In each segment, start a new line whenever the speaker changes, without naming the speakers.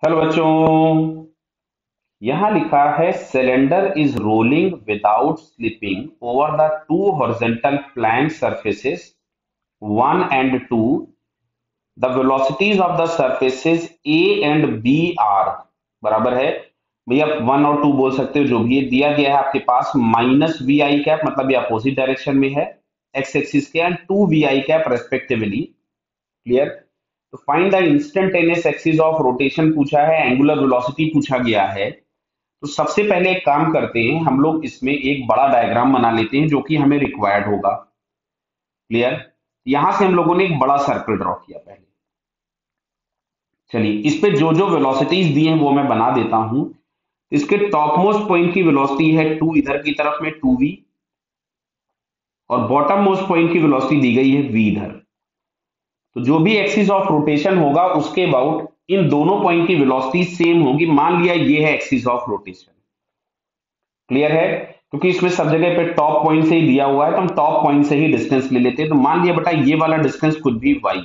Hello बच्चों, यहाँ लिखा है cylinder is rolling without slipping over the two horizontal plane surfaces 1 and 2. The velocities of the surfaces A and B are बराबर है। भैया 1 और 2 बोल सकते हो, जो भी ये दिया गया है आपके पास माइनस वी आई कैप, मतलब ये अपोजिट डायरेक्शन में है एक्स एक्सिस के, and 2 vi cap respectively. Clear. तो find the instantaneous axis of rotation पूछा है, एंगुलर वेलोसिटी पूछा गया है। तो सबसे पहले एक काम करते हैं, हम लोग इसमें एक बड़ा डायग्राम बना लेते हैं जो कि हमें रिक्वायर्ड होगा। क्लियर। यहां से हम लोगों ने एक बड़ा सर्कल ड्रॉ किया पहले। चलिए, इस पे जो जो वेलोसिटीज दी हैं वो मैं बना देता हूं। इसके टॉप मोस्ट पॉइंट की वेलोसिटी है 2 इधर की तरफ में 2v, और बॉटम मोस्ट पॉइंट की वेलोसिटी दी गई है v इधर। तो जो भी एक्सिस ऑफ रोटेशन होगा उसके अबाउट इन दोनों पॉइंट की वेलोसिटी सेम होगी। मान लिया ये है एक्सिस ऑफ रोटेशन। क्लियर है। क्योंकि इसमें सब जगह पे टॉप पॉइंट से ही दिया हुआ है तो हम टॉप पॉइंट से ही डिस्टेंस ले लेते हैं। तो मान लिया बेटा ये वाला डिस्टेंस कुछ भी y,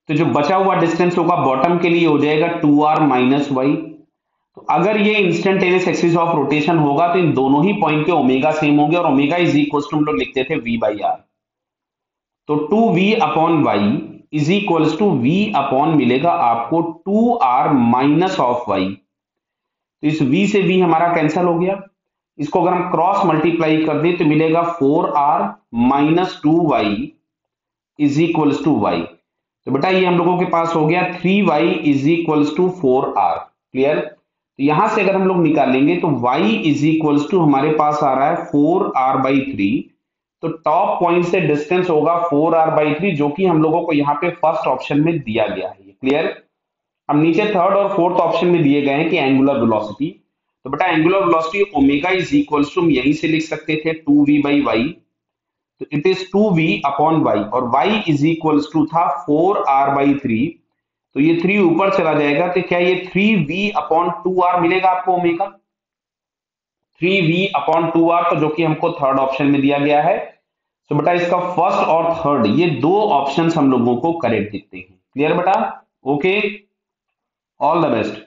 तो जो बचा हुआ डिस्टेंस होगा बॉटम के लिए हो जाएगा 2r माइनस वाई। तो अगर ये इंस्टेंटेनियस एक्सिस ऑफ रोटेशन होगा तो इन दोनों ही पॉइंट के ओमेगा सेम होंगे, और ओमेगा इज इक्वल टू हम लोग लिखते थे v बाई आर। तो 2v upon y is equals to v upon मिलेगा आपको 2r माइनस ऑफ वाई। तो इस v से v हमारा कैंसिल हो गया। इसको अगर हम क्रॉस मल्टीप्लाई कर दें तो मिलेगा 4r minus 2y is equals to y. तो बेटा ये हम लोगों के पास हो गया 3y is equals to 4r। Clear. तो यहां से अगर हम लोग निकालेंगे तो y इज इक्वल्स टू हमारे पास आ रहा है 4r/3। तो टॉप पॉइंट से डिस्टेंस होगा 4r/3, जो कि हम लोगों को यहाँ पे फर्स्ट ऑप्शन में दिया गया है। क्लियर। अब नीचे थर्ड और फोर्थ ऑप्शन में दिए गए हैं कि एंगुलर वेलोसिटी। तो बेटा angular velocity omega is equals to हम यहीं से लिख सकते थे 2v/y। तो it is 2v upon y, और y इज इक्वल्स टू था 4r/3। तो ये 3 ऊपर चला जाएगा, तो क्या ये 3v अपॉन 2r मिलेगा आपको ओमेगा। 3v अपॉन 2r, तो जो कि हमको थर्ड ऑप्शन में दिया गया है। तो बेटा इसका फर्स्ट और थर्ड ये दो ऑप्शंस हम लोगों को करेक्ट दिखते हैं। क्लियर बेटा। Okay, all the best.